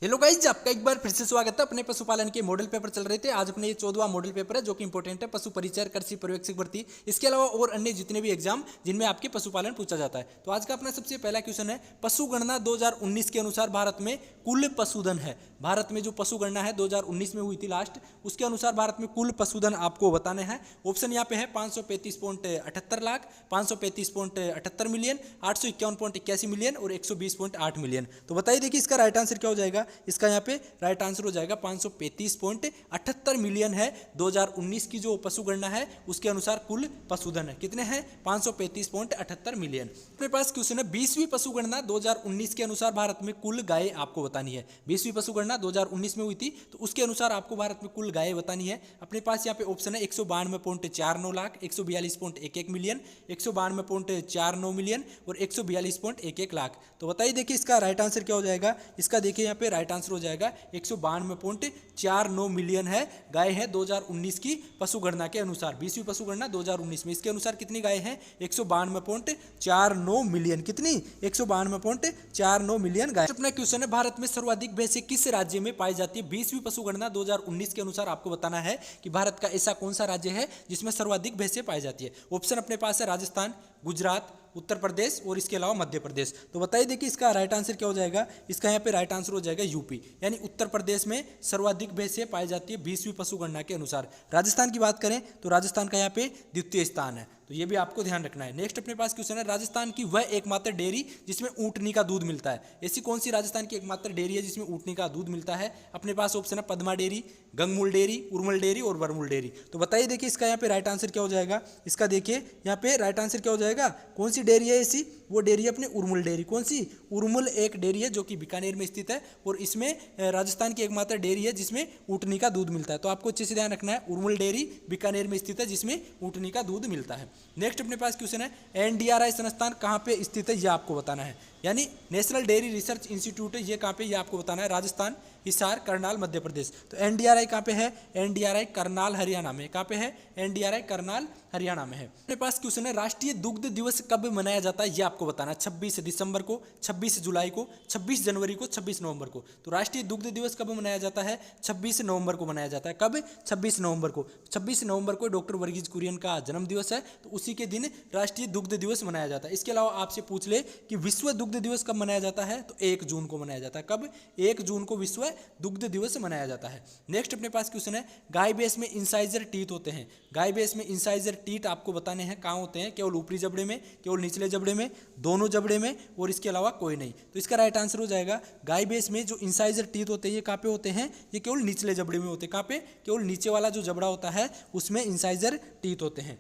Hello guys, आपका एक बार फिर से स्वागत है। अपने पशुपालन के मॉडल पेपर चल रहे थे। आज अपने ये 14वां मॉडल पेपर है जो कि इंपॉर्टेंट है। पशु परिचय, कृषि पर्यवेक्षक भर्ती, इसके अलावा और अन्य जितने भी एग्जाम जिनमें आपके पशुपालन पूछा जाता है। तो आज का अपना सबसे पहला क्वेश्चन है, पशु गणना 2019 के अनुसार भारत में कुल पशुधन है। भारत में जो पशु गणना है 2019 में हुई थी लास्ट, उसके अनुसार भारत में कुल पशुधन आपको बताने हैं। ऑप्शन यहाँ पे है 535.78 लाख, 535.78 मिलियन, 851.81 मिलियन और 120.8 मिलियन। तो बताइए देखिए इसका राइट आंसर क्या हो जाएगा। इसका यहाँ पे राइट आंसर हो जाएगा 535.78 मिलियन है। 2019 की जो पशु गणना है उसके अनुसार कुल पशुधन है कितने हैं, 535.78 मिलियन। अपने पास क्वेश्चन है 20वीं पशु गणना 2019 के अनुसार भारत में कुल गाय आपको बतानी है। 20वीं पशु गणना 2019 में हुई थी तो उसके अनुसार आपको भारत में कुल गाय बतानी है। अपने पास यहाँ पे ऑप्शन है 192.49 लाख, 142.11 मिलियन, 192.49 मिलियन और 142.11 लाख। तो बताइए देखिए इसका राइट आंसर क्या हो जाएगा। इसका देखिए यहाँ पे राइट आंसर हो जाएगा 192.49 मिलियन है गाय है 2019 की पशु गणना के अनुसार। 20वीं पशु गणना 2019 में इसके अनुसार कितनी गाय है, 192.49 मिलियन। कितनी, 192.49 मिलियन गाय। अपना क्वेश्चन है भारत में सर्वाधिक भैंसें किस राज्य में पाई जाती है। 20वीं पशु गणना 2019 के अनुसार आपको बताना है कि भारत का ऐसा कौन सा राज्य है जिसमें सर्वाधिक भैंसें पाई जाती है। ऑप्शन अपने पास है राजस्थान, गुजरात, उत्तर प्रदेश और इसके अलावा मध्य प्रदेश। तो बताइए देखिए इसका राइट आंसर क्या हो जाएगा। इसका यहाँ पे राइट आंसर हो जाएगा यूपी, यानी उत्तर प्रदेश में सर्वाधिक भैंसें पाई जाती है 20वीं पशु गणना के अनुसार। राजस्थान की बात करें तो राजस्थान का यहाँ पे द्वितीय स्थान है, तो ये भी आपको ध्यान रखना है। नेक्स्ट अपने पास क्वेश्चन है, राजस्थान की वह एकमात्र डेयरी जिसमें ऊँटनी का दूध मिलता है। ऐसी कौन सी राजस्थान की एकमात्र डेयरी है जिसमें ऊँटनी का दूध मिलता है। अपने पास ऑप्शन है Padma dairy, Gangmool dairy, उर्मल dairy और बरमूल डेयरी। तो बताइए देखिए इसका यहाँ पे राइट आंसर क्या हो जाएगा। इसका देखिए यहाँ पे राइट आंसर क्या हो जाएगा। कौन सी डेयरी है ऐसी, वो डेयरी है अपने उर्मुल डेयरी। कौन सी, उर्मुल एक डेयरी है जो कि बीकानेर में स्थित है और इसमें राजस्थान की एकमात्र डेयरी है जिसमें ऊँटनी का दूध मिलता है। तो आपको अच्छे से ध्यान रखना है, उर्मुल डेयरी बीकानेर में स्थित है जिसमें ऊँटनी का दूध मिलता है। नेक्स्ट अपने पास क्वेश्चन है, एनडीआरआई संस्थान कहाँ पे स्थित है, ये आपको बताना है। यानी नेशनल डेयरी रिसर्च इंस्टीट्यूट है, ये कहाँ पे, ये आपको बताना है। राजस्थान, हिसार, करनाल, मध्य प्रदेश। तो एनडीआरआई कहाँ पे है, एनडीआरआई करनाल हरियाणा में। कहाँ पे है, एनडीआरआई करनाल हरियाणा में है। अपने पास क्वेश्चन है, राष्ट्रीय दुग्ध दिवस कब मनाया जाता है, ये आपको बताना है। 26 दिसंबर को, 26 जुलाई को, 26 जनवरी को, 26 नवंबर को। तो राष्ट्रीय दुग्ध दिवस कब मनाया जाता है, 26 नवंबर को मनाया जाता है। कब, 26 नवंबर को। 26 नवंबर को डॉक्टर वर्गीज कुरियन का जन्म दिवस है, तो उसी के दिन राष्ट्रीय दुग्ध दिवस मनाया जाता है। इसके अलावा आपसे पूछ ले कि विश्व दुग्ध दिवस कब मनाया जाता है, तो 1 जून को मनाया जाता है। कब, 1 जून को विश्व दुग्ध दिवस मनाया जाता है। नेक्स्ट अपने पास क्वेश्चन है, गाय भैंस में इंसाइजर टीथ होते हैं। गाय भैंस में इंसाइजर टीथ आपको बताने हैं कहाँ होते हैं, केवल ऊपरी जबड़े में, केवल निचले जबड़े में, दोनों जबड़े में और इसके अलावा कोई नहीं। तो इसका राइट आंसर हो जाएगा, गाय भैंस में जो इंसाइजर टीथ होते हैं ये कहाँ पे होते हैं, ये केवल निचले जबड़े में होते हैं। कहाँ पे, केवल नीचे वाला जो जबड़ा होता है उसमें इंसाइजर टीथ होते हैं।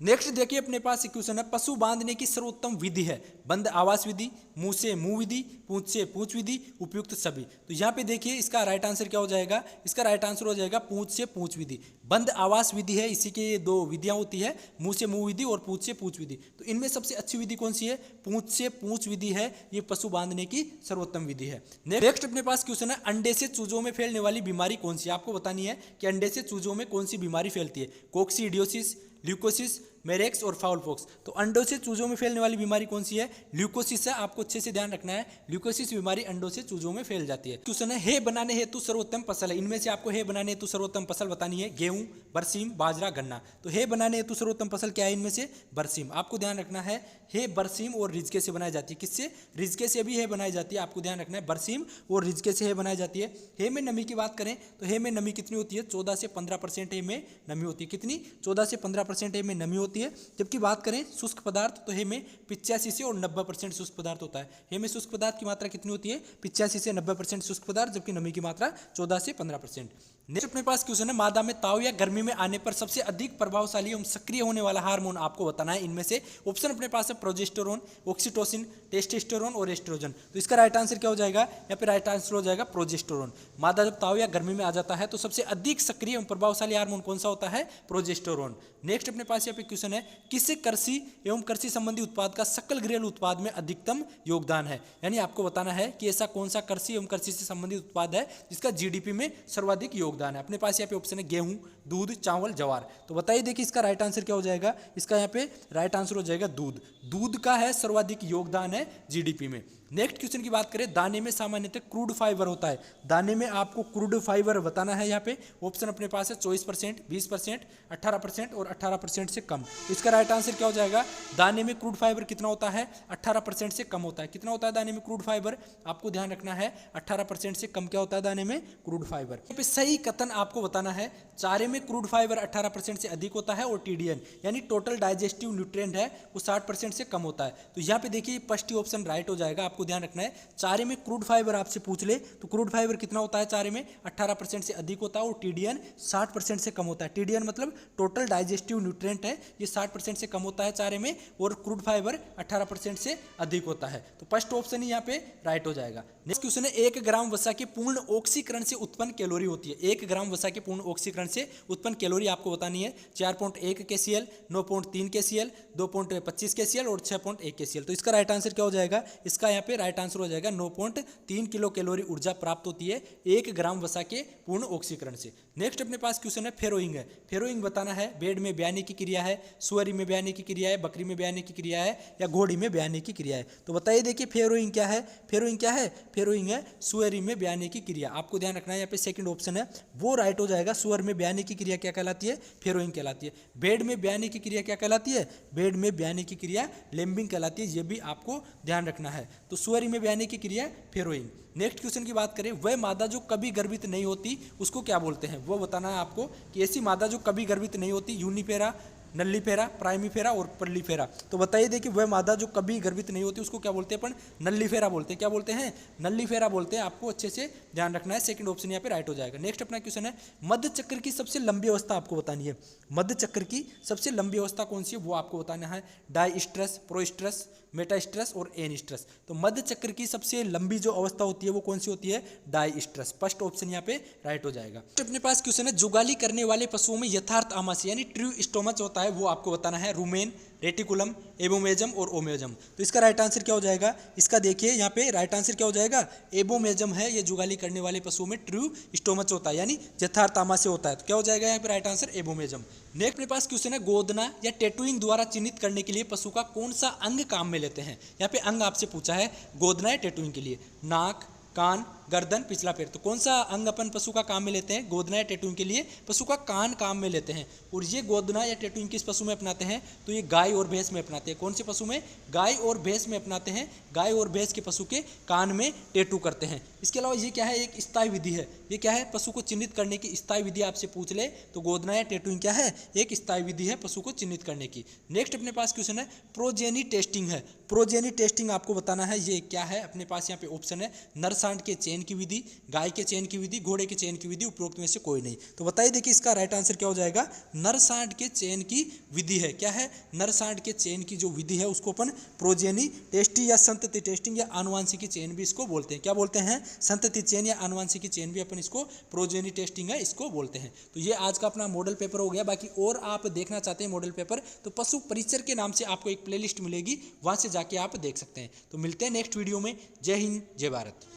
नेक्स्ट देखिए अपने पास क्वेश्चन है, पशु बांधने की सर्वोत्तम विधि है। बंद आवास विधि, मुंह से मुंह विधि, पूंछ से पूंछ विधि, उपयुक्त सभी। तो यहाँ पे देखिए इसका राइट आंसर क्या हो जाएगा। इसका राइट आंसर हो जाएगा पूंछ से पूंछ विधि। बंद आवास विधि है, इसी के ये 2 विधियां होती है, मुंह से मुंह विधि और पूंछ से पूंछ विधि। तो इनमें सबसे अच्छी विधि कौन सी है, पूंछ से पूंछ विधि है, ये पशु बांधने की सर्वोत्तम विधि है। नेक्स्ट अपने पास क्वेश्चन है, अंडे से चूजों में फैलने वाली बीमारी कौन सी है। आपको बतानी है कि अंडे से चूजों में कौन सी बीमारी फैलती है। कोक्सीडियोसिस, ल्यूकोसिस, मेरेक्स और फाउल पॉक्स। तो अंडों से चूजों में फैलने वाली बीमारी कौन सी है, ल्यूकोसिस है। आपको अच्छे से ध्यान रखना है, ल्यूकोसिस बीमारी अंडों से चूजों में फैल जाती है। क्वेश्चन है, हे बनाने हेतु सर्वोत्तम फसल है। इनमें से आपको हे बनाने हेतु सर्वोत्तम फसल बतानी है। गेहूं, बरसीम, बाजरा, गन्ना। तो हे बनाने हेतु सर्वोत्तम फसल क्या है, इनमें से बरसीम। आपको ध्यान रखना है, हे बरसीम और रिजके से बनाई जाती है। किससे, रिजके से भी हे बनाई जाती है। आपको ध्यान रखना है, बरसीम और रिजके से हे बनाई जाती है। हे में नमी की बात करें तो हे में नमी कितनी होती है, 14 से 15% हे में नमी होती है। कितनी, 14 से 15% हे में नमी होती है। जबकि बात करें शुष्क पदार्थ तो हे में 85 से और 90% शुष्क पदार्थ होता है। हे में शुष्क पदार्थ की मात्रा कितनी होती है, 85 से 90% शुष्क पदार्थ, जबकि नमी की मात्रा 14 से 15%। नेक्स्ट अपने पास क्वेश्चन है, मादा में ताव या गर्मी में आने पर सबसे अधिक प्रभावशाली एवं सक्रिय होने वाला हार्मोन आपको बताना है। इनमें से ऑप्शन अपने पास है प्रोजेस्टेरोन, ऑक्सीटोसिन, टेस्टोस्टेरोन और एस्ट्रोजन। तो इसका राइट आंसर क्या हो जाएगा, यहाँ पे राइट आंसर हो जाएगा प्रोजेस्टेरोन। मादा जब ताव या गर्मी में आ जाता है तो सबसे अधिक सक्रिय एवं प्रभावशाली हार्मोन कौन सा होता है, प्रोजेस्टेरोन। नेक्स्ट अपने पास यहाँ पे क्वेश्चन है, किस कृषि एवं कृषि संबंधी उत्पाद का सकल घरेलू उत्पाद में अधिकतम योगदान है। यानी आपको बताना है कि ऐसा कौन सा कृषि एवं कृषि से संबंधित उत्पाद है जिसका जीडीपी में सर्वाधिक योगदान है। अपने पास यहाँ पे ऑप्शन है गेहूं, दूध, चावल, ज्वार। तो बताइए देखिए इसका राइट आंसर क्या हो जाएगा। इसका यहाँ पे राइट आंसर हो जाएगा दूध। दूध का है सर्वाधिक योगदान है जीडीपी में। नेक्स्ट क्वेश्चन की बात करें, दाने में सामान्यतः क्रूड फाइबर होता है। दाने में आपको क्रूड फाइबर बताना है। यहाँ पे ऑप्शन अपने पास है 24%, 20%, 18% और 18% से कम। तो इसका राइट आंसर क्या हो जाएगा? दाने में क्रूड फाइबर कितना होता है? 18% से कम होता है। कितना होता है दाने में क्रूड फाइबर? आपको ध्यान रखना है 18% से कम क्या होता है दाने में क्रूड फाइबर। यहाँ पे सही कथन आपको बताना है, चारे में क्रूड फाइबर 18% से अधिक होता है और टीडीएन यानी टोटल डाइजेस्टिव न्यूट्रिएंट है वो 60% से कम होता है। तो यहाँ पे देखिए फर्स्ट ही ऑप्शन राइट हो जाएगा। आपको ध्यान रखना है, चारे में क्रूड फाइबर आपसे पूछ ले तो क्रूड फाइबर कितना होता है चारे में? 18% से अधिक होता है और टीडीएन 60% से कम होता है। टीडीएन मतलब टोटल डाइजेस्टिव न्यूट्रिएंट है, ये 60% से कम होता है चारे में और क्रूड फाइबर 18% से अधिक होता है। तो फर्स्ट ऑप्शन ही यहाँ पे राइट हो जाएगा। नेक्स्ट क्वेश्चन है, 1 ग्राम वसा के पूर्ण ऑक्सीकरण से उत्पन्न कैलोरी होती है। 1 ग्राम वसा के पूर्ण ऑक्सीकरण से उत्पन्न कैलोरी आपको बतानी है। 4.1 KCl, 9.3 KCl, 2.25 KCl और 6.1 KCl। तो इसका राइट आंसर क्या हो जाएगा? इसका यहाँ पे राइट आंसर हो जाएगा 9.3 किलो कैलोरी ऊर्जा प्राप्त होती है 1 ग्राम वसा के पूर्ण ऑक्सीकरण से। नेक्स्ट अपने पास क्वेश्चन है, फेरोइंग है। फेरोइंग बताना है, भेड़ में ब्याने की क्रिया है, सुअरी में ब्याने की क्रिया है, बकरी में ब्याने की क्रिया है या घोड़ी में ब्याने की क्रिया है। तो बताइए देखिए फेरोइंग क्या है? फेरोइंग क्या है? फेरोइंग है सुअरी में ब्याने की क्रिया। आपको ध्यान रखना है यहाँ पे सेकंड ऑप्शन है वो राइट हो जाएगा। सुअर में ब्याने की क्रिया क्या कहलाती है? फेरोइंग कहलाती है। भेड़ में ब्याने की क्रिया क्या कहलाती है? भेड़ में ब्याने की क्रिया लेम्बिंग कहलाती है। ये भी आपको ध्यान रखना है। तो सुअरी में ब्याने की क्रिया फेरोइंग। नेक्स्ट क्वेश्चन की बात करें, वह मादा जो कभी गर्भित नहीं होती उसको क्या बोलते हैं? वो बताना है आपको कि ऐसी मादा जो कभी गर्भित नहीं होती, यूनिफेरा, नल्लीफेरा, प्राइमीफेरा और पर्लीफेरा। तो बताइए देखिए वह मादा जो कभी गर्भित नहीं होती उसको क्या बोलते हैं? अपन नल्लीफेरा बोलते हैं। क्या बोलते हैं? नल्लीफेरा बोलते हैं। आपको अच्छे से ध्यान रखना है, सेकंड ऑप्शन यहाँ पे राइट हो जाएगा। नेक्स्ट अपना क्वेश्चन है, मध्य चक्र की सबसे लंबी अवस्था आपको बतानी है। मध्य चक्र की सबसे लंबी अवस्था कौन सी है वो आपको बताना है। डाइस्ट्रस, प्रोस्ट्रस, मेटास्ट्रस और एनिस्ट्रस। तो मध्य चक्र की सबसे लंबी जो अवस्था होती है वो कौन सी होती है? डाइस्ट्रस। फर्स्ट ऑप्शन यहाँ पे राइट हो जाएगा। अपने पास क्वेश्चन है, जुगाली करने वाले पशुओं में यथार्थ आमाशय यानी ट्रू स्टोमच होता है वो आपको बताना है। रूमेन, रेटिकुलम, एबोमेजम और ओमेजम। तो इसका राइट आंसर क्या हो जाएगा? इसका देखिए यहाँ पे राइट आंसर क्या हो जाएगा? एबोमेजम है। ये जुगाली करने वाले पशुओं में ट्रू स्टोमच होता है यानी यथार्थ आमाशय होता है। तो क्या हो जाएगा यहाँ पे राइट आंसर? एबोमेजम। नेक्स्ट अपने पास क्वेश्चन है, गोदना या टैटूइंग द्वारा चिन्हित करने के लिए पशु का कौन सा अंग काम में लेते हैं? यहाँ पे अंग आपसे पूछा है गोदना या टैटूइंग के लिए। नाक, कान, गर्दन, पिछला पैर। तो कौन सा अंग अपन पशु का काम में लेते हैं? गोदना या टैटूइंग के लिए पशु का कान काम में लेते हैं। और ये गोदना या टैटूइंग किस पशु में अपनाते हैं? तो ये गाय और भैंस में अपनाते हैं। कौन से पशु में? गाय और भैंस में अपनाते हैं। गाय और भैंस के पशु के कान में टैटू करते हैं। इसके अलावा ये क्या है? एक स्थायी विधि है। ये क्या है? पशु को चिन्हित करने की स्थायी विधि आपसे पूछ ले तो गोदना या टैटूइंग क्या है? एक स्थायी विधि है पशु को चिन्हित करने की। नेक्स्ट अपने पास क्वेश्चन है, प्रोजेनी टेस्टिंग है। प्रोजेनी टेस्टिंग आपको बताना है ये क्या है? अपने पास यहाँ पे ऑप्शन है, नर सांड के चयन की विधि, गाय के चयन की विधि, घोड़े के चयन की विधि, उपरोक्त में से कोई नहीं। तो बताइए देखिए इसका राइट आंसर क्या हो जाएगा? नर सांड के चयन की विधि है। क्या है? नर सांड के चयन की जो विधि है उसको अपन प्रोजेनी टेस्टिंग या संतति टेस्टिंग या आनुवांशिकी चयन भी इसको बोलते हैं। क्या बोलते हैं? संतति चयन या आनुवांशिकी चयन भी अपन इसको प्रोजेनी टेस्टिंग है इसको बोलते हैं। तो ये आज का अपना मॉडल पेपर हो गया। बाकी और आप देखना चाहते हैं मॉडल पेपर तो पशु परिचर के नाम से आपको एक प्लेलिस्ट मिलेगी, वहां से जाके आप देख सकते हैं। तो मिलते हैं नेक्स्ट वीडियो में। जय हिंद, जय भारत।